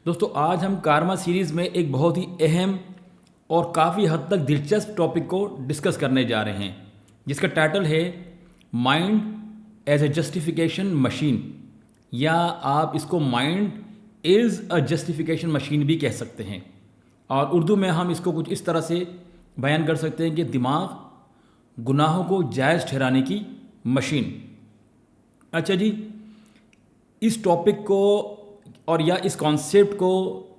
دوستو آج ہم کارما سیریز میں ایک بہت ہی اہم اور کافی حد تک دلچسپ ٹاپک کو ڈسکس کرنے جا رہے ہیں جس کا ٹائٹل ہے mind as a justification machine, یا آپ اس کو mind is a justification machine بھی کہہ سکتے ہیں، اور اردو میں ہم اس کو کچھ اس طرح سے بیان کر سکتے ہیں کہ دماغ گناہوں کو جائز ٹھہرانے کی مشین۔ اچھا جی، اس ٹاپک کو اور یا اس کانسیپٹ کو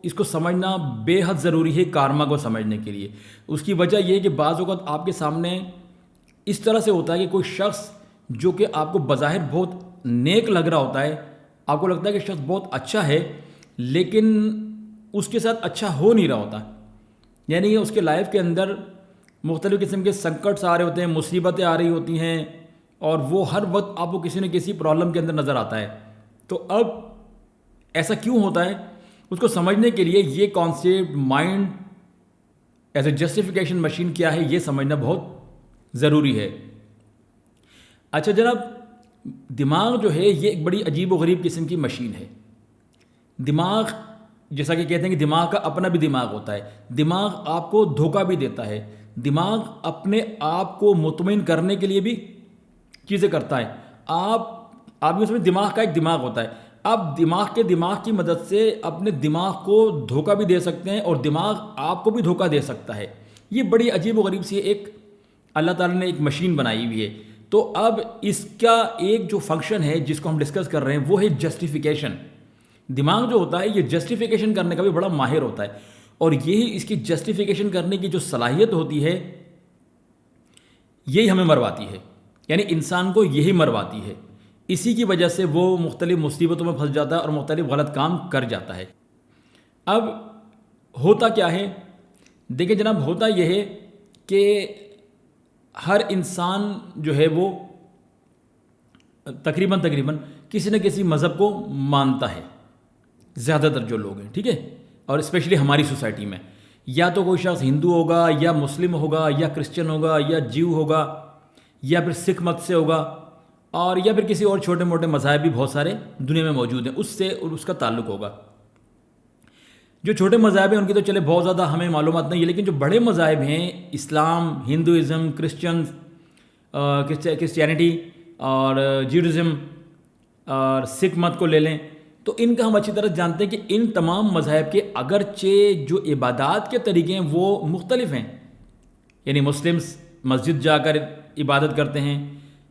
اس کو سمجھنا بے حد ضروری ہے کارما کو سمجھنے کے لیے۔ اس کی وجہ یہ ہے کہ بعض اوقات آپ کے سامنے اس طرح سے ہوتا ہے کہ کوئی شخص جو کہ آپ کو بظاہر بہت نیک لگ رہا ہوتا ہے، آپ کو لگتا ہے کہ شخص بہت اچھا ہے، لیکن اس کے ساتھ اچھا ہو نہیں رہا ہوتا، یعنی اس کے لائف کے اندر مختلف قسم کے سنکٹس آ رہے ہوتے ہیں، مصیبتیں آ رہی ہوتی ہیں، اور وہ ہر وقت آپ کو کسی نہ کسی پرابلم کے اندر نظر آتا ہے۔ تو اب ایسا کیوں ہوتا ہے، اس کو سمجھنے کے لیے یہ concept mind as a justification machine کیا ہے یہ سمجھنا بہت ضروری ہے۔ اچھا جناب، دماغ جو ہے یہ ایک بڑی عجیب و غریب قسم کی مشین ہے۔ دماغ جیسا کہ کہتے ہیں کہ دماغ کا اپنا بھی دماغ ہوتا ہے، دماغ آپ کو دھوکہ بھی دیتا ہے، دماغ اپنے آپ کو مطمئن کرنے کے لیے بھی چیزیں کرتا ہے۔ آپ اس میں دماغ کا ایک دماغ ہوتا ہے، آپ دماغ کی مدد سے اپنے دماغ کو دھوکہ بھی دے سکتے ہیں، اور دماغ آپ کو بھی دھوکہ دے سکتا ہے۔ یہ بڑی عجیب و غریب سی ایک اللہ تعالیٰ نے ایک مشین بنائی ہوئی ہے۔ تو اب اس کا ایک جو فنکشن ہے جس کو ہم ڈسکس کر رہے ہیں وہ ہے جسٹیفیکیشن۔ دماغ جو ہوتا ہے یہ جسٹیفیکیشن کرنے کا بھی بڑا ماہر ہوتا ہے، اور یہی اس کی جسٹیفیکیشن کرنے کی جو صلاحیت ہوتی ہے یہی ہمیں مرواتی ہے، یعنی انسان کو یہی مرواتی ہے۔ اسی کی وجہ سے وہ مختلف مصیبتوں میں پھنس جاتا ہے اور مختلف غلط کام کر جاتا ہے۔ اب ہوتا کیا ہے، دیکھیں جناب، ہوتا یہ ہے کہ ہر انسان جو ہے وہ تقریباً کسی نہ کسی مذہب کو مانتا ہے، زیادہ تر جو لوگ ہیں، ٹھیک ہے، اور اسپیشلی ہماری سوسائٹی میں یا تو کوئی شخص ہندو ہوگا یا مسلم ہوگا یا کرسچن ہوگا یا جیو ہوگا یا پھر سکھ مت سے ہوگا، اور یا پھر کسی اور چھوٹے موٹے مذاہب بھی بہت سارے دنیا میں موجود ہیں، اس سے اس کا تعلق ہوگا۔ جو چھوٹے مذاہب ہیں ان کی تو چلے بہت زیادہ ہمیں معلومات نہیں ہے، لیکن جو بڑے مذاہب ہیں، اسلام، ہندوازم، کرسچینٹی اور جیوڈزم اور سکھ مت کو لے لیں، تو ان کا ہم اچھی طرح جانتے ہیں کہ ان تمام مذاہب کے اگرچہ جو عبادات کے طریقے ہیں وہ مختلف ہیں، یعنی مسلمز مسجد جا کر عبادت کرتے ہیں،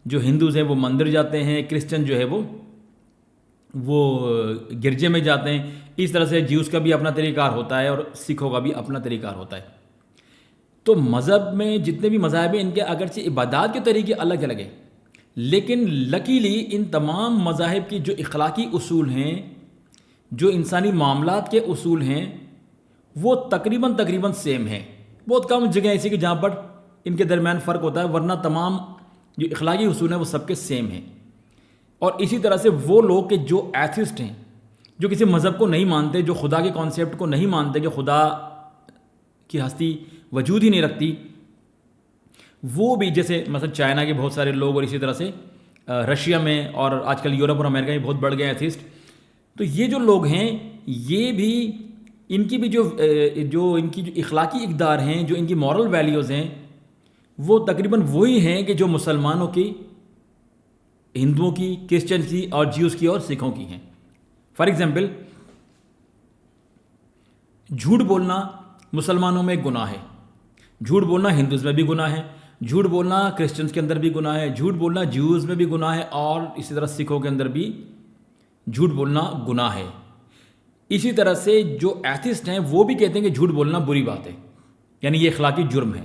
جو ہندوز ہیں وہ مندر جاتے ہیں، کرسچن جو ہے وہ گرجے میں جاتے ہیں، اس طرح سے جیوز کا بھی اپنا طریقہ کار ہوتا ہے اور سکھوں کا بھی اپنا طریقہ کار ہوتا ہے۔ تو مذہب میں جتنے بھی مذاہب ہیں ان کے اگرچہ عبادات کے طریقے الگ الگ ہیں، لیکن لکیلی ان تمام مذاہب کی جو اخلاقی اصول ہیں، جو انسانی معاملات کے اصول ہیں، وہ تقریباً سیم ہیں۔ بہت کم جگہ ایسی کہ جہاں پر ان کے درمیان فرق ہوتا ہے، ورنہ تمام جو اخلاقی اصول ہیں وہ سب کے سیم ہیں۔ اور اسی طرح سے وہ لوگ کہ جو ایتھسٹ ہیں، جو کسی مذہب کو نہیں مانتے، جو خدا کے کانسیپٹ کو نہیں مانتے کہ خدا کی ہستی وجود ہی نہیں رکھتی، وہ بھی جیسے مثلا چائنا کے بہت سارے لوگ، اور اسی طرح سے رشیا میں اور آج کل یورپ اور امریکہ میں بہت بڑھ گئے ایتھسٹ۔ تو یہ جو لوگ ہیں یہ بھی ان کی بھی جو اخلاقی اقدار ہیں، جو ان کی مورل ویلیوز ہیں، وہ تقریباً وہی ہیں کہ جو مسلمانوں کی، ہندوؤں کی، کرسچن کی اور جیوز کی اور سکھوں کی ہیں۔ فار ایگزامپل، جھوٹ بولنا مسلمانوں میں گناہ ہے، جھوٹ بولنا ہندوز میں بھی گناہ ہے، جھوٹ بولنا کرسچنز کے اندر بھی گناہ ہے، جھوٹ بولنا جیوز میں بھی گناہ ہے، اور اسی طرح سکھوں کے اندر بھی جھوٹ بولنا گناہ ہے۔ اسی طرح سے جو ایتھسٹ ہیں وہ بھی کہتے ہیں کہ جھوٹ بولنا بری بات ہے، یعنی یہ اخلاقی جرم ہے۔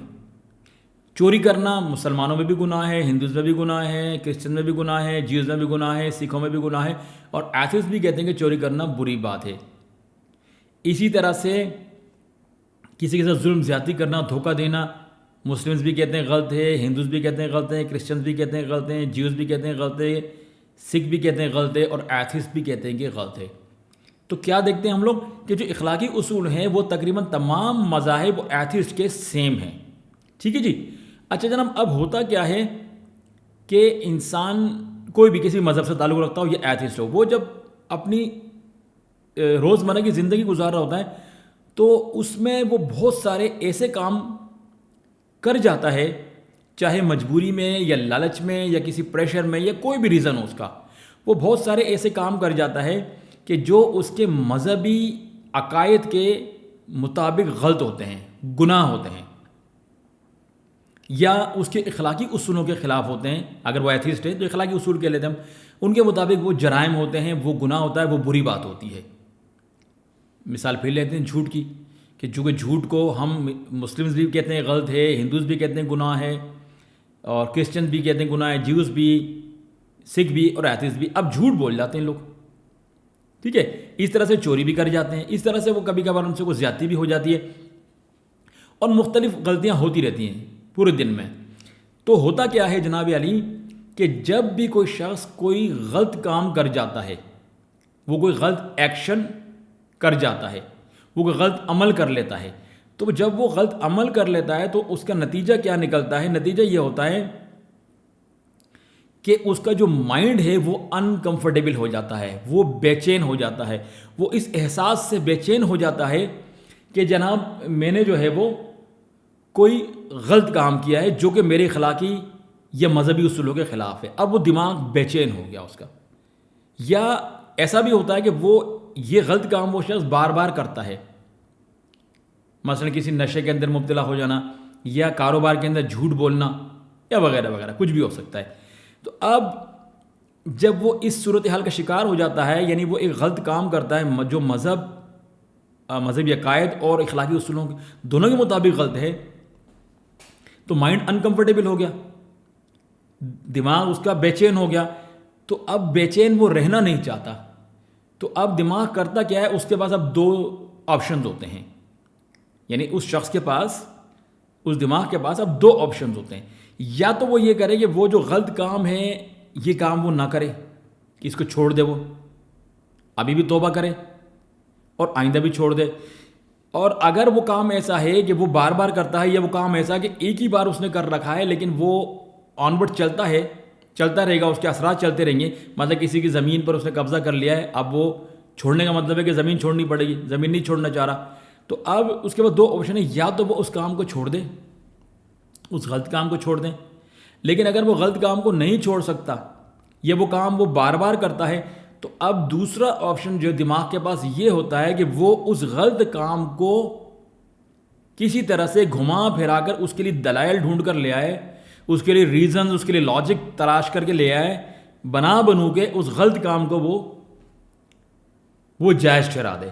چوری کرنا مسلمانوں میں بھی گناہ ہے، ہندوز میں بھی گناہ ہے، کرسچن میں بھی گناہ ہے، جیوز میں بھی گناہ ہے، سکھوں میں بھی گناہ ہے، اور ایتھسٹ بھی کہتے ہیں کہ چوری کرنا بری بات ہے۔ اسی طرح سے کسی کے ساتھ ظلم زیادتی کرنا، دھوکہ دینا، مسلمز بھی کہتے ہیں غلط ہے، ہندوز بھی کہتے ہیں غلط ہے، کرسچنز بھی کہتے ہیں غلط ہیں، جیوز بھی کہتے ہیں غلط ہے، سکھ بھی کہتے ہیں غلط ہے، اور ایتھسٹ بھی کہتے ہیں کہ غلط ہے۔ تو کیا دیکھتے ہیں ہم لوگ کہ جو اخلاقی اصول ہیں وہ تقریباً تمام مذاہب و ایتھسٹ کے سیم ہیں، ٹھیک ہے جی۔ اچھا جناب، اب ہوتا کیا ہے کہ انسان کوئی بھی کسی مذہب سے تعلق رکھتا ہو یا ایتھسٹ ہو، وہ جب اپنی روزمرہ کی زندگی گزار رہا ہوتا ہے تو اس میں وہ بہت سارے ایسے کام کر جاتا ہے، چاہے مجبوری میں یا لالچ میں یا کسی پریشر میں یا کوئی بھی ریزن ہو اس کا، وہ بہت سارے ایسے کام کر جاتا ہے کہ جو اس کے مذہبی عقائد کے مطابق غلط ہوتے ہیں، گناہ ہوتے ہیں، یا اس کے اخلاقی اصولوں کے خلاف ہوتے ہیں۔ اگر وہ ایتھیسٹ ہے تو اخلاقی اصول کہہ لیتے ہیں ہم، ان کے مطابق وہ جرائم ہوتے ہیں، وہ گناہ ہوتا ہے، وہ بری بات ہوتی ہے۔ مثال پھر لیتے ہیں جھوٹ کی، کہ چونکہ جھوٹ کو ہم مسلمز بھی کہتے ہیں غلط ہے، ہندوز بھی کہتے ہیں گناہ ہے، اور کرسچن بھی کہتے ہیں گناہ ہے، جیوز بھی، سکھ بھی اور ایتھیسٹ بھی، اب جھوٹ بول جاتے ہیں لوگ، ٹھیک ہے۔ اس طرح سے چوری بھی کر جاتے ہیں، اس طرح سے وہ کبھی کبھار ان سے کوئی زیادتی بھی ہو جاتی ہے، اور مختلف غلطیاں ہوتی رہتی ہیں پورے دن میں۔ تو ہوتا کیا ہے جناب علی کہ جب بھی کوئی شخص کوئی غلط کام کر جاتا ہے، وہ کوئی غلط ایکشن کر جاتا ہے، وہ کوئی غلط عمل کر لیتا ہے، تو جب وہ غلط عمل کر لیتا ہے تو اس کا نتیجہ کیا نکلتا ہے؟ نتیجہ یہ ہوتا ہے کہ اس کا جو مائنڈ ہے وہ انکمفرٹیبل ہو جاتا ہے، وہ بے چین ہو جاتا ہے، وہ اس احساس سے بے چین ہو جاتا ہے کہ جناب میں نے جو ہے وہ کوئی غلط کام کیا ہے جو کہ میرے اخلاقی یا مذہبی اصولوں کے خلاف ہے۔ اب وہ دماغ بے چین ہو گیا اس کا۔ یا ایسا بھی ہوتا ہے کہ وہ یہ غلط کام وہ شخص بار بار کرتا ہے، مثلا کسی نشے کے اندر مبتلا ہو جانا، یا کاروبار کے اندر جھوٹ بولنا، یا وغیرہ وغیرہ، کچھ بھی ہو سکتا ہے۔ تو اب جب وہ اس صورتحال کا شکار ہو جاتا ہے، یعنی وہ ایک غلط کام کرتا ہے جو مذہبی عقائد اور اخلاقی اصولوں دونوں کے مطابق غلط ہے، تو مائنڈ انکمفرٹیبل ہو گیا، دماغ اس کا بے چین ہو گیا، تو اب بے چین وہ رہنا نہیں چاہتا۔ تو اب دماغ کرتا کیا ہے؟ اس کے پاس اب دو آپشنز ہوتے ہیں، یعنی اس شخص کے پاس، اس دماغ کے پاس اب دو آپشنز ہوتے ہیں۔ یا تو وہ یہ کرے کہ وہ جو غلط کام ہے یہ کام وہ نہ کرے، کہ اس کو چھوڑ دے، وہ ابھی بھی توبہ کرے اور آئندہ بھی چھوڑ دے۔ اور اگر وہ کام ایسا ہے کہ وہ بار بار کرتا ہے، یا وہ کام ایسا کہ ایک ہی بار اس نے کر رکھا ہے لیکن وہ آن ورڈ چلتا ہے، چلتا رہے گا، اس کے اثرات چلتے رہیں گے، مطلب کسی کی زمین پر اس نے قبضہ کر لیا ہے، اب وہ چھوڑنے کا مطلب ہے کہ زمین چھوڑنی پڑے گی، زمین نہیں چھوڑنا چاہ رہا، تو اب اس کے بعد دو آپشن ہیں، یا تو وہ اس کام کو چھوڑ دے، اس غلط کام کو چھوڑ دیں۔ لیکن اگر وہ غلط کام کو نہیں چھوڑ سکتا، یا وہ کام وہ بار بار کرتا ہے، تو اب دوسرا آپشن جو دماغ کے پاس یہ ہوتا ہے کہ وہ اس غلط کام کو کسی طرح سے گھما پھرا کر اس کے لیے دلائل ڈھونڈ کر لے آئے، اس کے لیے ریزنز، اس کے لیے لاجک تلاش کر کے لے آئے، بنا بنو کے اس غلط کام کو وہ جائز ٹھہرا دے۔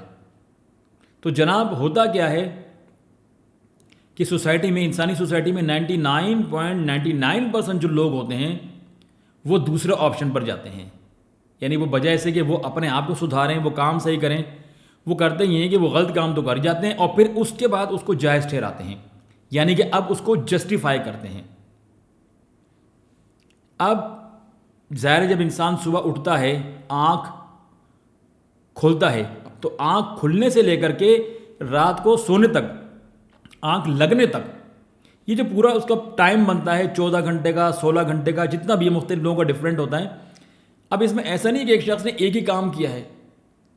تو جناب ہوتا کیا ہے کہ سوسائٹی میں، انسانی سوسائٹی میں 99.99% جو لوگ ہوتے ہیں وہ دوسرے آپشن پر جاتے ہیں، یعنی وہ بجائے سے کہ وہ اپنے آپ کو سدھاریں، وہ کام صحیح کریں، وہ کرتے ہی ہیں کہ وہ غلط کام تو کر جاتے ہیں اور پھر اس کے بعد اس کو جائز ٹھہراتے ہیں، یعنی کہ اب اس کو جسٹیفائی کرتے ہیں۔ اب ظاہر جب انسان صبح اٹھتا ہے، آنکھ کھولتا ہے، تو آنکھ کھلنے سے لے کر کے رات کو سونے تک، آنکھ لگنے تک، یہ جو پورا اس کا ٹائم بنتا ہے 14 گھنٹے کا، 16 گھنٹے کا، جتنا بھی مختلف لوگوں کا ڈفرینٹ ہوتا ہے۔ اب اس میں ایسا نہیں کہ ایک شخص نے ایک ہی کام کیا ہے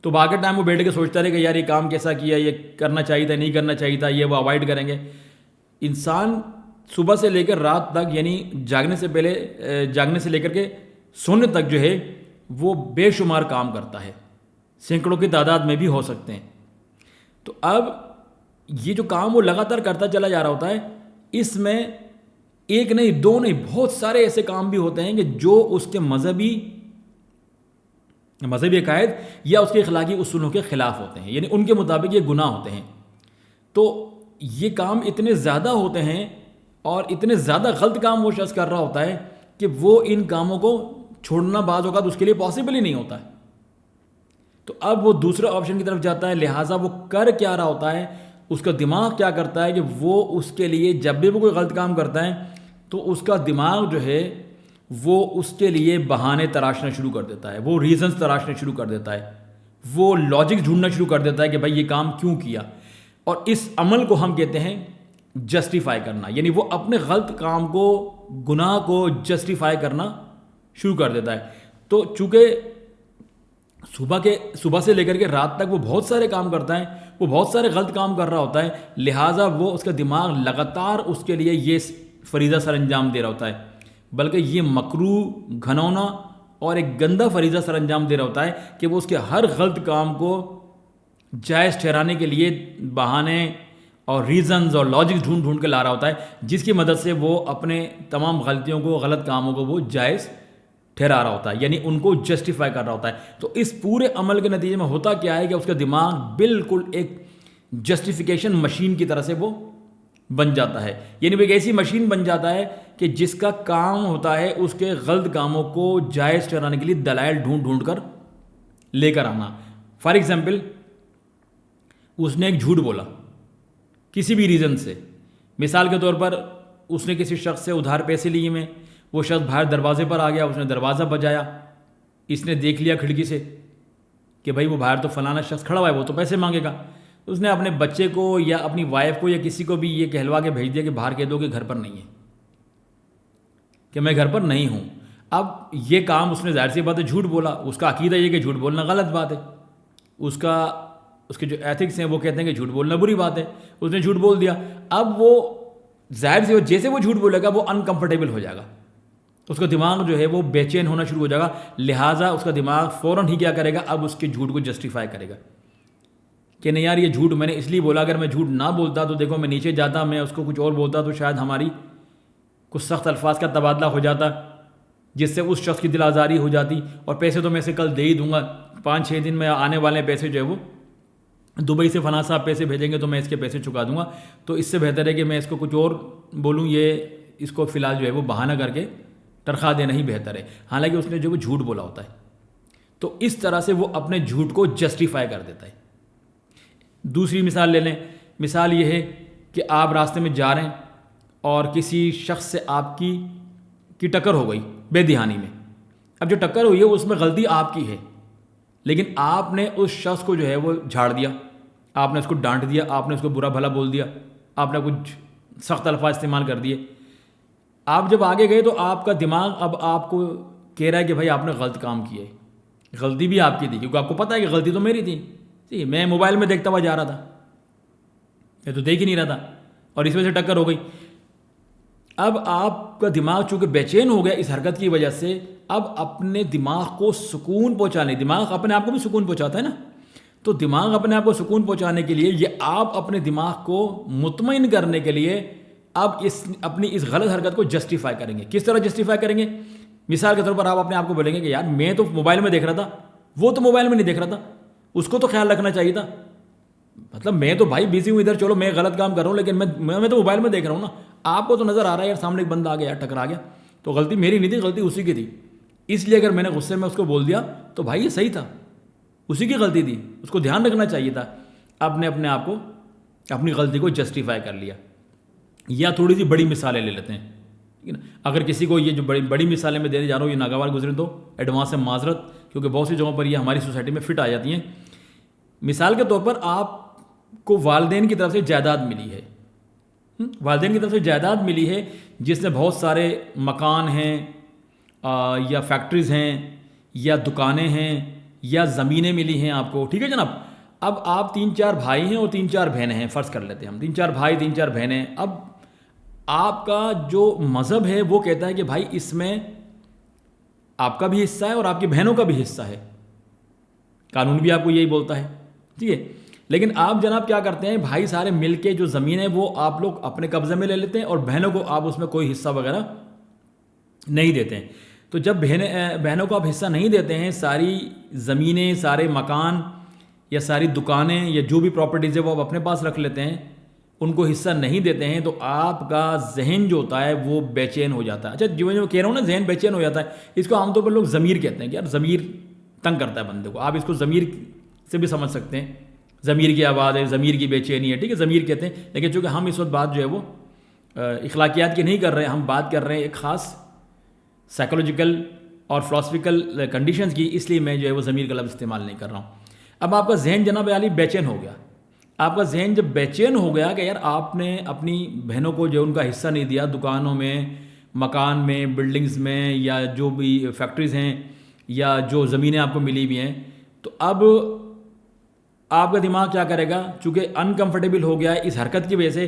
تو باقی ٹائم وہ بیٹھ کے سوچتا رہے کہ یار یہ کام کیسا کیا، یہ کرنا چاہیے تھا، نہیں کرنا چاہیے تھا، یہ وہ اوائڈ کریں گے۔ انسان صبح سے لے کر رات تک، یعنی جاگنے سے پہلے، جاگنے سے لے کر کے سونے تک جو ہے وہ بے شمار کام کرتا ہے، سینکڑوں کی تعداد میں بھی ہو سکتے ہیں۔ تو اب یہ جو کام وہ لگاتار کرتا چلا جا رہا ہوتا ہے، اس میں ایک نہیں، دو نہیں، بہت سارے ایسے کام بھی ہوتے ہیں کہ جو اس کے مذہبی عقائد یا اس کے اخلاقی اصولوں کے خلاف ہوتے ہیں، یعنی ان کے مطابق یہ گناہ ہوتے ہیں۔ تو یہ کام اتنے زیادہ ہوتے ہیں اور اتنے زیادہ غلط کام وہ شخص کر رہا ہوتا ہے کہ وہ ان کاموں کو چھوڑنا بعض اوقات اس کے لیے پاسبل ہی نہیں ہوتا ہے۔ تو اب وہ دوسرے آپشن کی طرف جاتا ہے، لہٰذا وہ کر کیا رہا ہوتا ہے، اس کا دماغ کیا کرتا ہے کہ وہ اس کے لیے جب بھی وہ کوئی غلط کام کرتا ہے تو اس کا دماغ جو ہے وہ اس کے لیے بہانے تراشنا شروع کر دیتا ہے، وہ ریزنز تراشنا شروع کر دیتا ہے، وہ لاجک ڈھونڈنا شروع کر دیتا ہے کہ بھائی یہ کام کیوں کیا، اور اس عمل کو ہم کہتے ہیں جسٹیفائی کرنا، یعنی وہ اپنے غلط کام کو، گناہ کو جسٹیفائی کرنا شروع کر دیتا ہے۔ تو چونکہ صبح سے لے کر کے رات تک وہ بہت سارے کام کرتا ہے، وہ بہت سارے غلط کام کر رہا ہوتا ہے، لہٰذا وہ اس کا دماغ لگاتار اس کے لیے یہ فریضہ سر انجام دے رہا ہوتا ہے، بلکہ یہ مکروہ، گھنونا اور ایک گندا فریضہ سر انجام دے رہا ہوتا ہے کہ وہ اس کے ہر غلط کام کو جائز ٹھہرانے کے لیے بہانے اور ریزنز اور لاجکس ڈھونڈ کے لا رہا ہوتا ہے، جس کی مدد سے وہ اپنے تمام غلطیوں کو، غلط کاموں کو وہ جائز ٹھہرا رہا ہوتا ہے، یعنی ان کو جسٹیفائی کر رہا ہوتا ہے۔ تو اس پورے عمل کے نتیجے میں ہوتا کیا ہے کہ اس کا دماغ بالکل ایک جسٹیفیکیشن مشین کی طرح سے وہ بن جاتا ہے، یعنی وہ ایک ایسی مشین بن جاتا ہے کہ جس کا کام ہوتا ہے اس کے غلط کاموں کو جائز ٹھہرانے کے لیے دلائل ڈھونڈ کر لے کر آنا۔ فار ایگزامپل، اس نے ایک جھوٹ بولا کسی بھی ریزن سے، مثال کے طور پر اس نے کسی شخص سے ادھار پیسے لیے میں، وہ شخص باہر دروازے پر آ گیا، اس نے دروازہ بجایا، اس نے دیکھ لیا کھڑکی سے کہ بھائی وہ باہر تو فلانا شخص کھڑا ہوا ہے، وہ تو پیسے مانگے گا۔ اس نے اپنے بچے کو یا اپنی وائف کو یا کسی کو بھی یہ کہلوا کے بھیج دیا کہ باہر کہہ دو کہ گھر پر نہیں ہے، کہ میں گھر پر نہیں ہوں۔ اب یہ کام اس نے ظاہر سی بات ہے جھوٹ بولا، اس کا عقیدہ یہ کہ جھوٹ بولنا غلط بات ہے، اس کے جو ایتھکس ہیں وہ کہتے ہیں کہ جھوٹ بولنا بری بات ہے، اس نے جھوٹ بول دیا۔ اب وہ ظاہر سی جیسے وہ جھوٹ بولے گا وہ انکمفرٹیبل ہو جائے گا، اس کا دماغ جو ہے وہ بے چین ہونا شروع ہو جائے گا، لہٰذا اس کا دماغ فوراً ہی کیا کرے گا، اب اس کے جھوٹ کو جسٹیفائی کرے گا کہ نہیں یار یہ جھوٹ میں نے اس لیے بولا، اگر میں جھوٹ نہ بولتا تو دیکھو میں نیچے جاتا، میں اس کو کچھ اور بولتا تو شاید ہماری کچھ سخت الفاظ کا تبادلہ ہو جاتا، جس سے اس شخص کی دل آزاری ہو جاتی، اور پیسے تو میں اسے کل دے ہی دوں گا، 5-6 دن میں آنے والے پیسے جو ہے وہ دبئی سے فلاں صاحب پیسے بھیجیں گے تو میں اس کے پیسے چکا دوں گا، تو اس سے بہتر ہے کہ میں اس کو کچھ اور بولوں، یہ اس کو فی الحال جو ہے وہ بہانہ کر کے تنخواہ دینا ہی بہتر ہے، حالانکہ اس نے جو وہ جھوٹ بولا ہوتا ہے۔ تو اس طرح سے وہ اپنے جھوٹ کو جسٹیفائی کر دیتا ہے۔ دوسری مثال لے لیں، مثال یہ ہے کہ آپ راستے میں جا رہے ہیں اور کسی شخص سے آپ کی ٹکر ہو گئی بے دہانی میں۔ اب جو ٹکر ہوئی ہے اس میں غلطی آپ کی ہے، لیکن آپ نے اس شخص کو جو ہے وہ جھاڑ دیا، آپ نے اس کو ڈانٹ دیا، آپ نے اس کو برا بھلا بول دیا، آپ نے کچھ سخت الفاظ استعمال کر دیے۔ آپ جب آگے گئے تو آپ کا دماغ اب آپ کو کہہ رہا ہے کہ بھائی آپ نے غلط کام کیا ہے، غلطی بھی آپ کی تھی، کیونکہ آپ کو پتہ ہے کہ غلطی تو میری تھی، میں موبائل میں دیکھتا ہوا جا رہا تھا، میں تو دیکھ ہی نہیں رہا تھا، اور اس وجہ سے ٹکر ہو گئی۔ اب آپ کا دماغ چونکہ بے چین ہو گیا اس حرکت کی وجہ سے، اب اپنے دماغ کو سکون پہنچانے، دماغ اپنے آپ کو بھی سکون پہنچاتا ہے نا، تو دماغ اپنے آپ کو سکون پہنچانے کے لیے یہ آپ اپنے دماغ کو مطمئن کرنے کے لیے اب اپنی اس غلط حرکت کو جسٹیفائی کریں گے۔ کس طرح جسٹیفائی کریں گے؟ مثال کے طور پر آپ اپنے آپ کو بولیں گے کہ یار میں تو موبائل میں دیکھ رہا تھا، وہ تو موبائل میں نہیں دیکھ رہا تھا، اس کو تو خیال رکھنا چاہیے تھا، مطلب میں تو بھائی بزی ہوں ادھر، چلو میں غلط کام کر رہا ہوں لیکن میں تو موبائل میں دیکھ رہا ہوں نا، آپ کو تو نظر آ رہا ہے یار سامنے ایک بندہ آ گیا یار ٹکرا گیا، تو غلطی میری نہیں تھی، غلطی اسی کی تھی، اس لیے اگر میں نے غصے میں اس کو بول دیا تو بھائی یہ صحیح تھا، اسی کی غلطی تھی، اس کو دھیان رکھنا چاہیے تھا۔ آپ نے اپنے آپ کو اپنی غلطی کو جسٹیفائی کر لیا۔ یا تھوڑی سی بڑی مثالیں لے لیتے ہیں، ٹھیک ہے نا، اگر کسی کو یہ جو بڑی مثالیں میں دینے جا رہا ہوں یہ ناگوار گزرے تو ایڈوانس سے معذرت، کیونکہ بہت سی جگہوں پر یہ ہماری سوسائٹی میں فٹ آ جاتی ہیں۔ مثال کے طور پر آپ کو والدین کی طرف سے جائیداد ملی ہے، والدین کی طرف سے جائیداد ملی ہے جس میں بہت سارے مکان ہیں یا فیکٹریز ہیں یا دکانیں ہیں یا زمینیں ملی ہیں آپ کو، ٹھیک ہے جناب۔ اب آپ 3-4 بھائی ہیں اور 3-4 بہنیں ہیں، فرض کر لیتے ہیں ہم 3-4 بھائی 3-4 بہنیں۔ اب آپ کا جو مذہب ہے وہ کہتا ہے کہ بھائی اس میں آپ کا بھی حصہ ہے اور آپ کی بہنوں کا بھی حصہ ہے، قانون بھی آپ کو یہی بولتا ہے، ٹھیک ہے۔ لیکن آپ جناب کیا کرتے ہیں، بھائی سارے مل کے جو زمین ہے وہ آپ لوگ اپنے قبضے میں لے لیتے ہیں اور بہنوں کو آپ اس میں کوئی حصہ وغیرہ نہیں دیتے ہیں۔ تو جب بہنوں کو آپ حصہ نہیں دیتے ہیں، ساری زمینیں، سارے مکان یا ساری دکانیں یا جو بھی پراپرٹیز ہے وہ آپ اپنے پاس رکھ لیتے ہیں، ان کو حصہ نہیں دیتے ہیں، تو آپ کا ذہن جو ہوتا ہے وہ بے چین ہو جاتا ہے۔ اچھا جو کہہ رہا ہوں نا ذہن بے چین ہو جاتا ہے، اس کو عام طور پر لوگ ضمیر کہتے ہیں کہ یار ضمیر تنگ کرتا ہے بندے کو، آپ اس کو ضمیر سے بھی سمجھ سکتے ہیں، ضمیر کی آواز ہے، ضمیر کی بے چینی ہے، ٹھیک ہے، ضمیر کہتے ہیں۔ لیکن چونکہ ہم اس وقت بات جو ہے وہ اخلاقیات کی نہیں کر رہے ہیں، ہم بات کر رہے ہیں ایک خاص سائیکولوجیکل اور فلاسفیکل کنڈیشنز کی، اس لیے میں جو ہے وہ ضمیر کا لفظ استعمال نہیں کر رہا ہوں۔ اب آپ کا ذہن جناب عالی بے چین ہو گیا، آپ کا ذہن جب بے چین ہو گیا کہ یار آپ نے اپنی بہنوں کو جو ان کا حصہ نہیں دیا، دکانوں میں، مکان میں، بلڈنگز میں، یا جو بھی فیکٹریز ہیں یا جو زمینیں آپ کو ملی ہوئی ہیں، تو اب آپ کا دماغ کیا کرے گا، چونکہ انکمفرٹیبل ہو گیا ہے اس حرکت کی وجہ سے،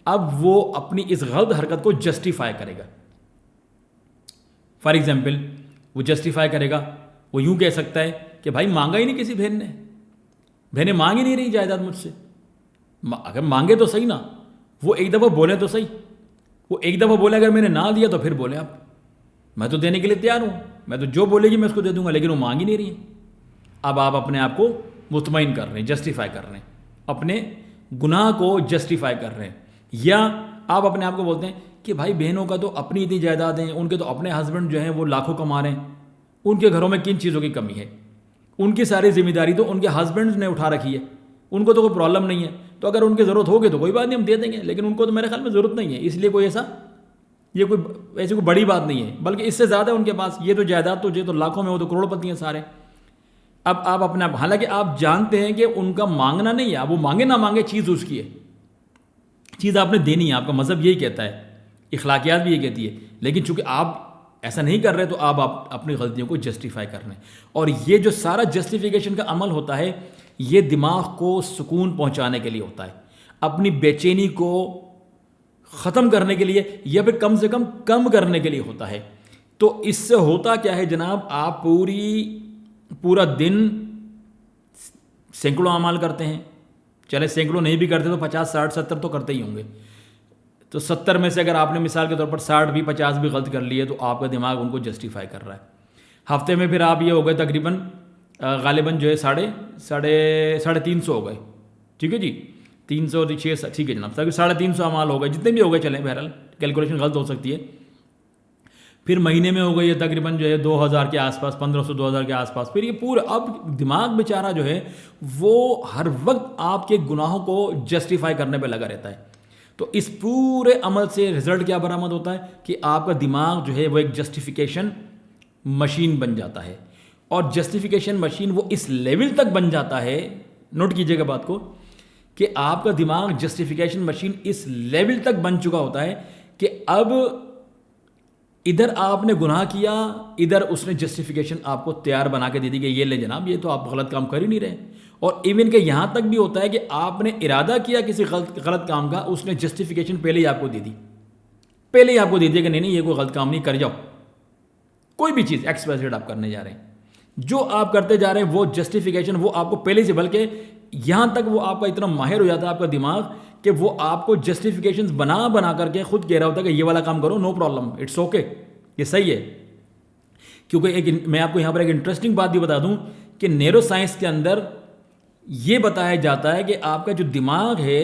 اب وہ اپنی اس غلط حرکت کو جسٹیفائی کرے گا. فار ایگزامپل وہ جسٹیفائی کرے گا، وہ یوں کہہ سکتا ہے کہ بھائی مانگا ہی نہیں کسی بہن نے، بہنیں مانگ ہی نہیں رہی جائیداد مجھ سے. اگر مانگے تو صحیح نا، وہ ایک دفعہ بولے تو صحیح، وہ ایک دفعہ بولے اگر میں نے نہ دیا تو پھر بولے آپ میں تو دینے کے لیے تیار ہوں، میں تو جو بولے گی میں اس کو دے دوں گا، لیکن وہ مانگ ہی نہیں رہی ہے. اب آپ اپنے آپ کو مطمئن کر رہے ہیں، جسٹیفائی کر رہے ہیں، اپنے گناہ کو جسٹیفائی کر رہے ہیں. یا آپ اپنے آپ کو بولتے ہیں کہ بھائی بہنوں کا تو اپنی اتنی جائیدادیں ہیں، ان کے تو اپنے ہسبینڈ جو ہیں وہ لاکھوں کما رہے ہیں، ان کے گھروں میں کن چیزوں کی کمی ہے، ان کی ساری ذمہ داری تو ان کے ہسبینڈ نے اٹھا رکھی ہے، ان کو تو کوئی پرابلم نہیں ہے. تو اگر ان کی ضرورت ہوگی تو کوئی بات نہیں، ہم دے دیں گے، لیکن ان کو تو میرے خیال میں ضرورت نہیں ہے، اس لیے کوئی یہ کوئی ایسی کوئی بڑی بات نہیں ہے، بلکہ اس سے زیادہ ان کے پاس یہ تو جائیداد تو یہ تو لاکھوں میں، وہ تو کروڑ پتی ہیں سارے. اب آپ اپنے آپ، حالانکہ آپ جانتے ہیں کہ ان کا مانگنا نہیں ہے، اب وہ مانگے نہ مانگے چیز اس کی ہے، چیز آپ نے دینی ہے، آپ کا مذہب یہی کہتا ہے، اخلاقیات بھی یہ کہتی ہے. لیکن چونکہ آپ ایسا نہیں کر رہے تو آپ اپنی غلطیوں کو جسٹیفائی کر رہے ہیں. اور یہ جو سارا جسٹیفیکیشن کا عمل ہوتا ہے یہ دماغ کو سکون پہنچانے کے لیے ہوتا ہے، اپنی بے چینی کو ختم کرنے کے لیے یا پھر کم سے کم کرنے کے لیے ہوتا ہے. تو اس سے ہوتا کیا ہے جناب، آپ پورا دن سینکڑوں اعمال کرتے ہیں، چلے سینکڑوں نہیں بھی کرتے تو 50 60 70 تو کرتے ہی ہوں گے. تو 70 میں سے اگر آپ نے مثال کے طور پر 60 بھی 50 بھی غلط کر لیے تو آپ کا دماغ ان کو جسٹیفائی کر رہا ہے. ہفتے میں پھر آپ یہ ہو گئے تقریباً غالباً جو ہے ساڑھے 350 ہو گئے، ٹھیک ہے جی، 300 6 ٹھیک ہے جناب، 350 اعمال ہو گئے، جتنے بھی ہو گئے چلیں، بہرحال کیلکولیشن غلط ہو سکتی ہے. پھر مہینے میں ہو گئی یہ تقریباً جو ہے 2000 کے آس پاس، 1500 2000 کے آس پاس. پھر یہ پورا اب دماغ بیچارہ جو ہے وہ ہر وقت آپ کے گناہوں کو جسٹیفائی کرنے پہ لگا رہتا ہے. تو اس پورے عمل سے رزلٹ کیا برآمد ہوتا ہے کہ آپ کا دماغ جو ہے وہ ایک جسٹیفیکیشن مشین بن جاتا ہے. اور جسٹیفیکیشن مشین وہ اس لیول تک بن جاتا ہے، نوٹ کیجئے گا بات کو، کہ آپ کا دماغ جسٹیفیکیشن مشین اس لیول تک بن چکا ہوتا ہے کہ اب ادھر آپ نے گناہ کیا، ادھر اس نے جسٹیفیکیشن آپ کو تیار بنا کے دے دی کہ یہ لے جناب، یہ تو آپ غلط کام کر ہی نہیں رہے. اور ایون کہ یہاں تک بھی ہوتا ہے کہ آپ نے ارادہ کیا کسی غلط کام کا، اس نے جسٹیفیکیشن پہلے ہی آپ کو دے دی، پہلے ہی آپ کو دے دیا کہ نہیں یہ کوئی غلط کام نہیں، کر جاؤ. کوئی بھی چیز ایکس وائی زیڈ آپ کرنے جا رہے ہیں، جو آپ کرتے جا رہے ہیں وہ جسٹیفیکیشن وہ آپ کو پہلے سے، بلکہ یہاں تک وہ آپ کا اتنا ماہر ہو جاتا ہے آپ کا دماغ کہ وہ آپ کو جسٹیفیکیشنز بنا کر کے خود کہہ رہا ہوتا ہے کہ یہ والا کام کرو، نو پرابلم، اٹس اوکے، یہ صحیح ہے. کیونکہ میں آپ کو یہاں پر ایک انٹرسٹنگ بات بھی بتا دوں کہ نیورو سائنس کے اندر یہ بتایا جاتا ہے کہ آپ کا جو دماغ ہے،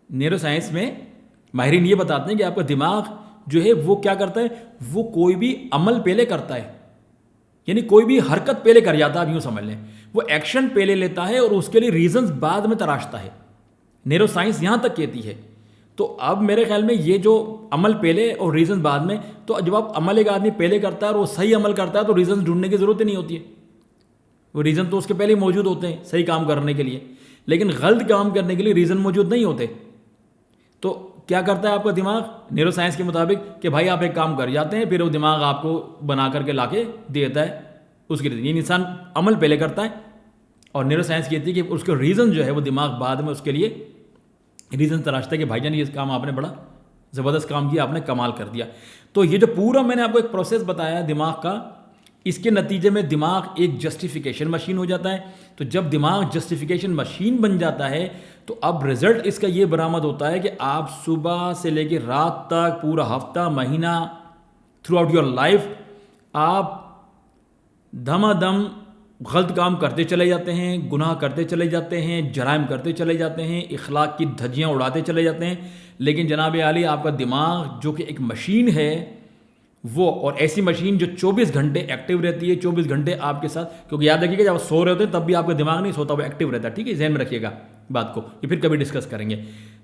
نیورو سائنس میں ماہرین یہ بتاتے ہیں کہ آپ کا دماغ جو ہے وہ کیا کرتا ہے، وہ کوئی بھی عمل پہلے کرتا ہے، یعنی کوئی بھی حرکت پہلے کر جاتا ہے، آپ یوں سمجھ لیں، وہ ایکشن پہلے لیتا ہے اور اس کے لیے ریزنز بعد میں تراشتا ہے. نیورو سائنس یہاں تک کہتی ہے. تو اب میرے خیال میں یہ جو عمل پہلے اور ریزن بعد میں، تو جب آپ عمل ایک آدمی پہلے کرتا ہے اور وہ صحیح عمل کرتا ہے تو ریزن ڈھونڈنے کی ضرورت ہی نہیں ہوتی ہے، وہ ریزن تو اس کے پہلے ہی موجود ہوتے ہیں صحیح کام کرنے کے لیے. لیکن غلط کام کرنے کے لیے ریزن موجود نہیں ہوتے. تو کیا کرتا ہے آپ کا دماغ نیورو سائنس کے مطابق کہ بھائی آپ ایک کام کر جاتے ہیں، پھر وہ دماغ آپ کو بنا کر کے لا کے دیتا ہے اس کے لیے. یہ انسان عمل پہلے کرتا ہے اور نیورو سائنس کہتی ہے کہ اس کے ریزن جو ہے وہ دماغ بعد میں اس کے لیے ریزن تراشتا ہے کہ بھائی جان یہ کام آپ نے بڑا زبردست کام کیا، آپ نے کمال کر دیا. تو یہ جو پورا میں نے آپ کو ایک پروسیس بتایا دماغ کا، اس کے نتیجے میں دماغ ایک جسٹیفیکیشن مشین ہو جاتا ہے. تو جب دماغ جسٹیفیکیشن مشین بن جاتا ہے تو اب رزلٹ اس کا یہ برآمد ہوتا ہے کہ آپ صبح سے لے کے رات تک، پورا ہفتہ، مہینہ، تھرو آؤٹ یور لائف، آپ دھما دم غلط کام کرتے چلے جاتے ہیں، گناہ کرتے چلے جاتے ہیں، جرائم کرتے چلے جاتے ہیں، اخلاق کی دھجیاں اڑاتے چلے جاتے ہیں. لیکن جناب عالی آپ کا دماغ جو کہ ایک مشین ہے، وہ اور ایسی مشین جو 24 گھنٹے ایکٹیو رہتی ہے، 24 گھنٹے آپ کے ساتھ، کیونکہ یاد رکھیے گا جب آپ سو رہے ہوتے ہیں تب بھی آپ کا دماغ نہیں سوتا، وہ ایکٹیو رہتا ہے. ٹھیک ہے، ذہن میں رکھیے گا بات کو، یہ پھر کبھی ڈسکس کریں گے.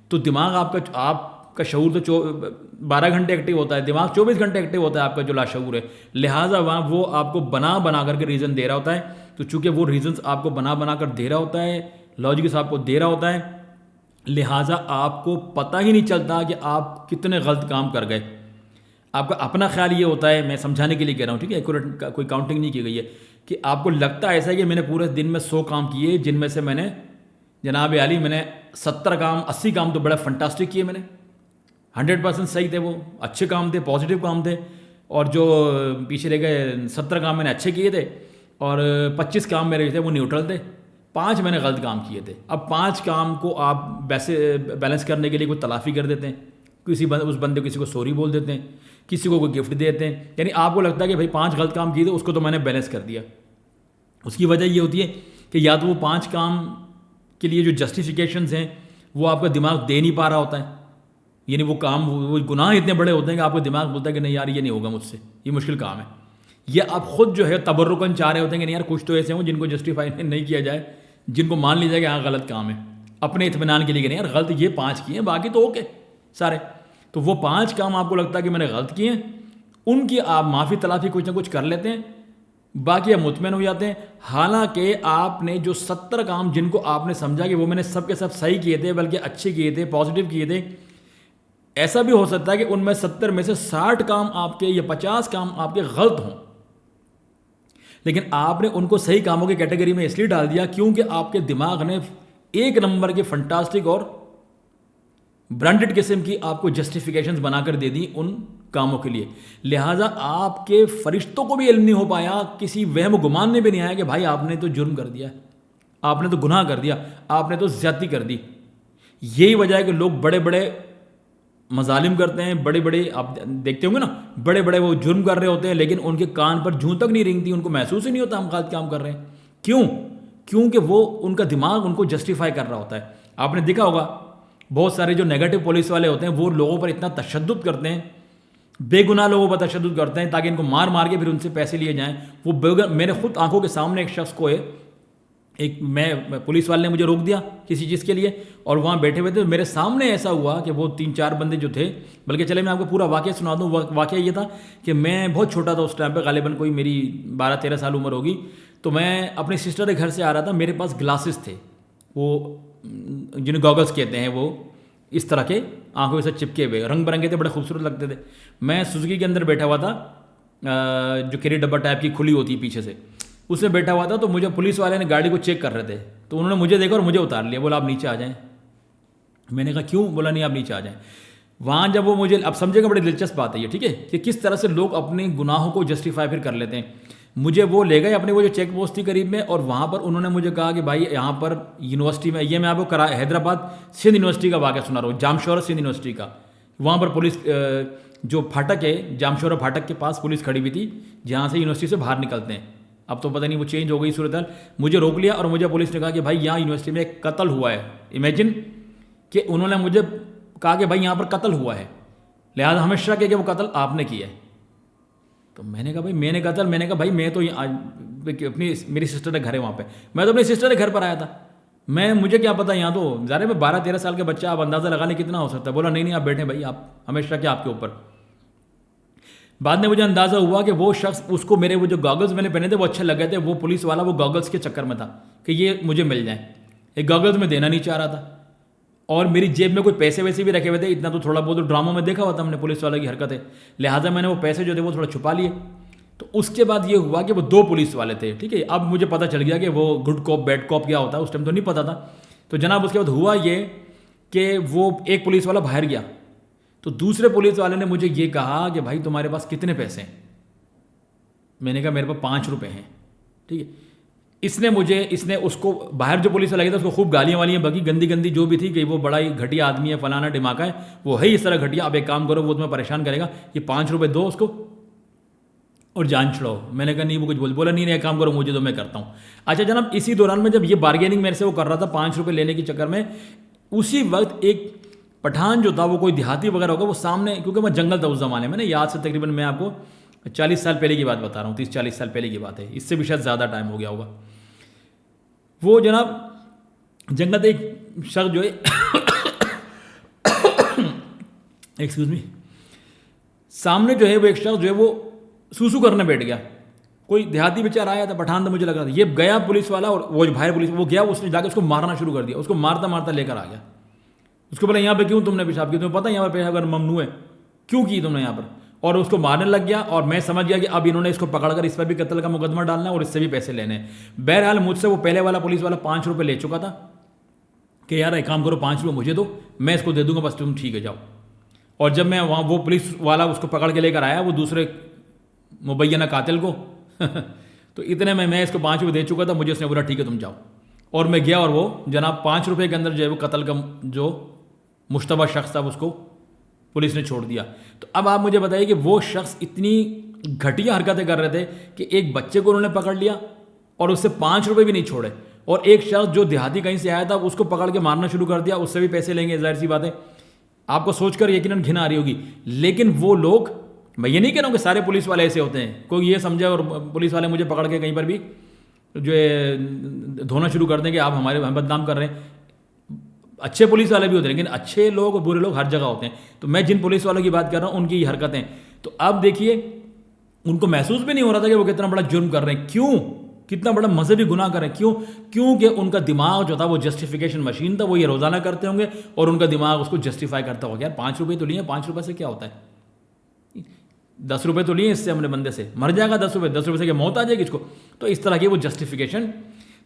تو دماغ آپ کا شعور تو 12 گھنٹے ایکٹیو ہوتا ہے، دماغ 24 گھنٹے ایکٹیو ہوتا ہے آپ کا جو لاشعور ہے. لہٰذا وہاں وہ آپ کو بنا کر کے ریزن دے رہا ہوتا ہے. تو چونکہ وہ ریزنز آپ کو بنا کر دے رہا ہوتا ہے، لاجکس آپ کو دے رہا ہوتا ہے، لہٰذا آپ کو پتہ ہی نہیں چلتا کہ آپ کتنے غلط کام کر گئے. آپ کا اپنا خیال یہ ہوتا ہے، میں سمجھانے کے لیے کہہ رہا ہوں، ٹھیک ہے، ایکوریٹ کوئی کاؤنٹنگ نہیں کی گئی ہے، کہ آپ کو لگتا ایسا ہے کہ میں نے پورے دن میں 100 کام کیے، جن میں سے میں نے جناب عالی میں نے 70 کام 80 کام تو بڑا فنٹاسٹک کیے، میں نے 100% صحیح تھے، وہ اچھے کام تھے، پازیٹیو کام تھے، اور جو پیچھے رہ گئے 70 کام میں نے اچھے کیے تھے، اور 25 کام میرے تھے وہ نیوٹرل تھے، 5 میں نے غلط کام کیے تھے۔ اب 5 کام کو آپ ویسے بیلنس کرنے کے لیے کوئی تلافی کر دیتے ہیں، اس بندے کسی کو سوری بول دیتے ہیں، کسی کو کوئی گفٹ دیتے ہیں، یعنی آپ کو لگتا ہے کہ بھائی 5 غلط کام کیے تھے، اس کو تو میں نے بیلنس کر دیا۔ اس کی وجہ یہ ہوتی ہے کہ یا تو وہ 5 کام کے لیے جو جسٹیفیکیشنز ہیں وہ آپ کا دماغ دے نہیں پا رہا ہوتا ہے، یعنی وہ کام وہ گناہ اتنے بڑے ہوتے ہیں کہ آپ کا دماغ بولتا ہے کہ نہیں یار یہ نہیں ہوگا مجھ سے، یہ مشکل کام ہے، یا آپ خود جو ہے تبرکن چاہ رہے ہوتے ہیں کہ نہیں یار کچھ تو ایسے ہوں جن کو جسٹیفائی نہیں کیا جائے، جن کو مان لی جائے کہ ہاں غلط کام ہے، اپنے اطمینان کے لیے کہ نہیں یار غلط یہ 5 کیے ہیں، باقی تو اوکے سارے۔ تو وہ 5 کام آپ کو لگتا ہے کہ میں نے غلط کیے ہیں، ان کی آپ معافی تلافی کچھ نہ کچھ کر لیتے ہیں، باقی آپ مطمئن ہو جاتے ہیں۔ حالانکہ آپ نے جو 70 کام جن کو آپ نے سمجھا کہ وہ میں نے سب کے سب صحیح کیے تھے، بلکہ اچھے کیے تھے، پازیٹیو کیے تھے، ایسا بھی ہو سکتا ہے کہ ان میں 70 میں سے 60 کام آپ کے یا 50 کام آپ کے غلط ہوں، لیکن آپ نے ان کو صحیح کاموں کی کیٹیگری میں اس لیے ڈال دیا کیونکہ آپ کے دماغ نے 1 نمبر کے فنٹاسٹک اور برانڈڈ قسم کی آپ کو جسٹیفیکیشنز بنا کر دے دی ان کاموں کے لیے، لہٰذا آپ کے فرشتوں کو بھی علم نہیں ہو پایا، کسی وہم و گمان میں بھی نہیں آیا کہ بھائی آپ نے تو جرم کر دیا، آپ نے تو گناہ کر دیا، آپ نے تو زیادتی کر دی۔ یہی وجہ ہے کہ لوگ بڑے بڑے مظالم کرتے ہیں، بڑے بڑے آپ دیکھتے ہوں گے نا، بڑے بڑے وہ جرم کر رہے ہوتے ہیں لیکن ان کے کان پر جوں تک نہیں رینگتی، ان کو محسوس ہی نہیں ہوتا ہم غلط کام کر رہے ہیں۔ کیوں؟ کیونکہ وہ ان کا دماغ ان کو جسٹیفائی کر رہا ہوتا ہے۔ آپ نے دیکھا ہوگا بہت سارے جو نیگیٹو پولیس والے ہوتے ہیں وہ لوگوں پر اتنا تشدد کرتے ہیں، بے گناہ لوگوں پر تشدد کرتے ہیں تاکہ ان کو مار مار کے پھر ان سے پیسے لیے جائیں۔ وہ میں نے خود آنکھوں کے سامنے ایک شخص کو میں پولیس والے نے مجھے روک دیا کسی چیز کے لیے، اور وہاں بیٹھے ہوئے تھے، میرے سامنے ایسا ہوا کہ وہ 3-4 بندے جو تھے، بلکہ چلے میں آپ کو پورا واقعہ سنا دوں۔ واقعہ یہ تھا کہ میں بہت چھوٹا تھا اس ٹائم پہ، غالباً کوئی میری 12-13 سال عمر ہوگی، تو میں اپنی سسٹر کے گھر سے آ رہا تھا، میرے پاس گلاسز تھے، وہ جنہیں گوگلس کہتے ہیں، وہ اس طرح کے آنکھوں کے ساتھ چپکے ہوئے، رنگ برنگے تھے، بڑے خوبصورت لگتے تھے۔ میں سوزوکی کے اندر بیٹھا ہوا تھا، جو کیری ڈبہ ٹائپ کی کھلی ہوتی ہے پیچھے سے، اس میں بیٹھا ہوا تھا، تو مجھے پولیس والے نے گاڑی کو چیک کر رہے تھے، تو انہوں نے مجھے دیکھا اور مجھے اتار لیا، بولا آپ نیچے آ جائیں۔ میں نے کہا کیوں؟ بولا نہیں آپ نیچے آ جائیں۔ وہاں جب وہ مجھے اب سمجھے گا، بڑی دلچسپ بات ہے یہ، ٹھیک ہے، کہ کس طرح سے لوگ اپنے گناہوں کو جسٹیفائی پھر کر لیتے ہیں۔ مجھے وہ لے گئے اپنے وہ جو چیک پوسٹ تھی قریب میں، اور وہاں پر انہوں نے مجھے کہا کہ بھائی یہاں پر یونیورسٹی میں، یہ میں آپ کو حیدرآباد سندھ یونیورسٹی کا واقعہ سنا رہا ہوں، جامشورہ سندھ یونیورسٹی کا، وہاں پر پولیس جو پھاٹک ہے، جامشورہ پھاٹک کے پاس پولیس کھڑی ہوئی تھی جہاں سے یونیورسٹی سے باہر نکلتے ہیں، اب تو پتہ نہیں وہ چینج ہو گئی صورتحال۔ مجھے روک لیا اور مجھے پولیس نے کہا کہ بھائی یہاں یونیورسٹی میں ایک قتل ہوا ہے، امیجن کہ انہوں نے مجھے کہا کہ بھائی یہاں پر قتل ہوا ہے، لہٰذا ہمیشہ کہ وہ قتل آپ نے کیا ہے۔ تو میں نے کہا بھائی میں نے قتل، میں نے کہا بھائی میں تو اپنی میری سسٹر کے گھر ہے وہاں پہ، میں تو اپنی سسٹر کے گھر پر آیا تھا، مجھے کیا پتا، یہاں تو ظاہر ہے 12-13 سال کا بچہ، آپ اندازہ لگا لیں کتنا ہو سکتا ہے۔ بولا نہیں آپ بیٹھیں بھائی، آپ ہمیشہ کہ آپ کے اوپر۔ بعد میں مجھے اندازہ ہوا کہ وہ شخص، اس کو میرے وہ جو گاگلز میں نے پہنے تھے وہ اچھے لگے تھے، وہ پولیس والا وہ گاگلز کے چکر میں تھا کہ یہ مجھے مل جائیں، ایک گاگلز میں دینا نہیں چاہ رہا تھا، اور میری جیب میں کوئی پیسے ویسے بھی رکھے ہوئے تھے، اتنا تو تھوڑا بہت ڈراموں میں دیکھا ہوا تھا ہم نے پولیس والے کی حرکتیں، لہٰذا میں نے وہ پیسے جو تھے وہ تھوڑا چھپا لیے۔ تو اس کے بعد یہ ہوا کہ وہ 2 پولیس والے تھے، ٹھیک ہے، اب مجھے پتہ چل گیا کہ وہ گڈ کاپ بیڈ کاپ کیا ہوتا ہے، اس ٹائم تو نہیں پتہ تھا۔ تو جناب اس کے بعد ہوا یہ کہ وہ ایک پولیس والا باہر گیا، تو دوسرے پولیس والے نے مجھے یہ کہا کہ بھائی تمہارے پاس کتنے پیسے ہیں؟ میں نے کہا میرے پاس 5 روپے ہیں، ٹھیک ہے۔ اس نے اس کو باہر جو پولیس والا گیا تھا اس کو خوب گالیاں والیاں بکی، گندی گندی جو بھی تھی، کہ وہ بڑا ہی گھٹیا آدمی ہے، فلانا ڈھماکا ہے، وہ ہے اس طرح گھٹیا، اب ایک کام کرو وہ تمہیں پریشان کرے گا، یہ 5 روپے دو اس کو اور جان چھڑاؤ۔ میں نے کہا نہیں، وہ کچھ بولا نہیں ایک کام کرو مجھے تو میں کرتا ہوں۔ اچھا جناب، اسی دوران میں جب یہ بارگیننگ میرے سے وہ کر رہا تھا 5 روپے لینے کے چکر میں، اسی وقت ایک پٹھان جو تھا، وہ کوئی دیہاتی وغیرہ ہوگا، وہ سامنے، کیونکہ میں جنگل تھا اس زمانے میں نا، یاد سے تقریباً میں آپ کو 40 سال پہلے کی بات بتا رہا ہوں، 30-40 سال پہلے کی بات ہے، اس سے بھی شاید زیادہ ٹائم ہو گیا ہوگا۔ وہ جناب جنگل ایک شخص جو ہے ایکسکیوز می، سامنے جو ہے وہ ایک شخص جو ہے وہ سوسو کرنے بیٹھ گیا، کوئی دیہاتی بیچارہ آیا تھا، پٹھان تھا مجھے لگ رہا تھا، یہ گیا پولیس والا، اور وہ جو باہر پولیس وہ گیا، اس نے جا کے اس کو مارنا شروع کر دیا، اس کو مارتا مارتا لے کر آ گیا، اس کو بولا یہاں پہ کیوں تم نے پیشاب کیا، تمہیں پتہ یہاں پر پیشاب کرنا ممنوع ہے، کیوں کی تم نے یہاں پر؟ اور اس کو مارنے لگ گیا، اور میں سمجھ گیا کہ اب انہوں نے اس کو پکڑ کر اس پر بھی قتل کا مقدمہ ڈالنا ہے اور اس سے بھی پیسے لینے ہیں۔ بہرحال مجھ سے وہ پہلے والا پولیس والا 5 روپے لے چکا تھا کہ یار ایک کام کرو 5 روپے مجھے دو، میں اس کو دے دوں گا، بس تم ٹھیک ہے جاؤ۔ اور جب میں وہاں وہ پولیس والا اس کو پکڑ کے لے کر آیا وہ دوسرے مبینہ قاتل کو تو اتنے میں اس کو 5 روپے دے چکا تھا، مجھے اس نے بولا ٹھیک ہے تم جاؤ، اور میں گیا اور وہ جناب 5 روپے کے اندر جو ہے وہ قتل کا جو مشتبہ شخص تھا اس کو پولیس نے چھوڑ دیا۔ تو اب آپ مجھے بتائیے کہ وہ شخص اتنی گھٹیا حرکتیں کر رہے تھے کہ ایک بچے کو انہوں نے پکڑ لیا اور اس سے 5 روپے بھی نہیں چھوڑے، اور ایک شخص جو دیہاتی کہیں سے آیا تھا اس کو پکڑ کے مارنا شروع کر دیا، اس سے بھی پیسے لیں گے، ظاہر سی بات ہے آپ کو سوچ کر یقیناً گھن آ رہی ہوگی۔ لیکن وہ لوگ، میں یہ نہیں کہہ رہا ہوں کہ سارے پولیس والے ایسے ہوتے ہیں، کوئی یہ سمجھے اور پولیس والے مجھے پکڑ کے کہیں پر بھی جو ہے دھونا شروع کر دیں کہ آپ ہمارے بدنام کر رہے ہیں۔ اچھے پولیس والے بھی ہوتے ہیں، لیکن اچھے لوگ اور برے لوگ ہر جگہ ہوتے ہیں۔ تو میں جن پولیس والوں کی بات کر رہا ہوں ان کی یہ حرکتیں، تو اب دیکھیے ان کو محسوس بھی نہیں ہو رہا تھا کہ وہ کتنا بڑا جرم کر رہے ہیں، کیوں کتنا بڑا مذہبی گناہ کر رہے ہیں، کیونکہ ان کا دماغ جو تھا وہ جسٹیفیکیشن مشین تھا، وہ یہ روزانہ کرتے ہوں گے اور ان کا دماغ اس کو جسٹیفائی کرتا ہوگا، یار 5 روپے تو لیے، 5 روپے سے کیا ہوتا ہے، 10 روپے تو لیے اس سے ہم نے بندے سے، مر جائے گا 10 روپے، 10 روپے سے کہ موت آ جائے گی اس کو، تو اس طرح کی وہ جسٹیفیکیشن۔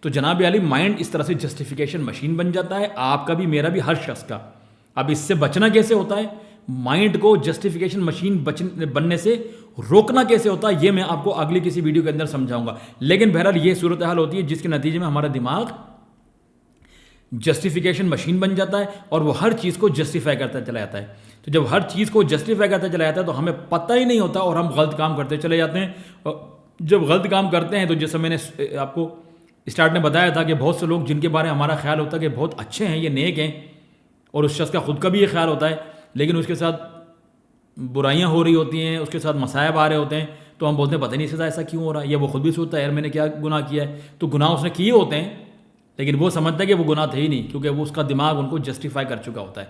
تو جناب عالی مائنڈ اس طرح سے جسٹیفیکیشن مشین بن جاتا ہے، آپ کا بھی میرا بھی ہر شخص کا۔ اب اس سے بچنا کیسے ہوتا ہے، مائنڈ کو جسٹیفیکیشن مشین بننے سے روکنا کیسے ہوتا ہے، یہ میں آپ کو اگلی کسی ویڈیو کے اندر سمجھاؤں گا۔ لیکن بہرحال یہ صورتحال ہوتی ہے جس کے نتیجے میں ہمارا دماغ جسٹیفیکیشن مشین بن جاتا ہے اور وہ ہر چیز کو جسٹیفائی کرتا چلا جاتا ہے۔ تو جب ہر چیز کو جسٹیفائی کرتا چلا جاتا ہے تو ہمیں پتہ ہی نہیں ہوتا اور ہم غلط کام کرتے چلے جاتے ہیں۔ اور جب غلط کام کرتے ہیں تو جیسے میں نے آپ کو اسٹارٹ میں بتایا تھا کہ بہت سے لوگ جن کے بارے میں ہمارا خیال ہوتا ہے کہ بہت اچھے ہیں، یہ نیک ہیں، اور اس شخص کا خود کا بھی یہ خیال ہوتا ہے، لیکن اس کے ساتھ برائیاں ہو رہی ہوتی ہیں، اس کے ساتھ مصائب آ رہے ہوتے ہیں، تو ہم بولتے ہیں پتہ نہیں اس کے ساتھ ایسا کیوں ہو رہا ہے، یا وہ خود بھی سوچتا ہے یار میں نے کیا گناہ کیا ہے، تو گناہ اس نے کیے ہوتے ہیں لیکن وہ سمجھتا ہے کہ وہ گناہ تھے ہی نہیں، کیونکہ وہ اس کا دماغ ان کو جسٹیفائی کر چکا ہوتا ہے۔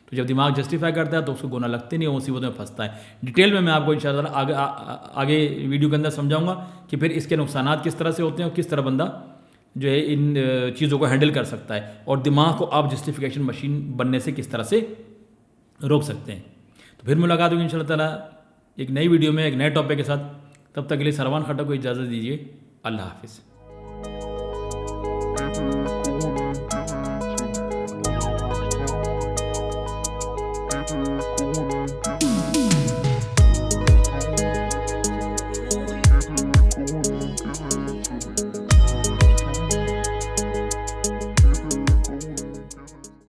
تو جب دماغ جسٹیفائی کرتا ہے تو اس کو گناہ لگتے نہیں، وہ مصیبت میں پھنستا ہے۔ ڈیٹیل میں آپ کو انشاءاللہ آگے ویڈیو کے اندر سمجھاؤں گا کہ پھر اس کے نقصانات کس طرح سے ہوتے ہیں اور کس طرح بندہ جو ہے ان چیزوں کو ہینڈل کر سکتا ہے، اور دماغ کو آپ جسٹیفیکیشن مشین بننے سے کس طرح سے روک سکتے ہیں۔ تو پھر ملاقات ہوگی انشاءاللہ تعالیٰ ایک نئی ویڈیو میں ایک نئے ٹاپک کے ساتھ، تب تک کے لیے سروان خٹک کو اجازت دیجیے، اللہ حافظ۔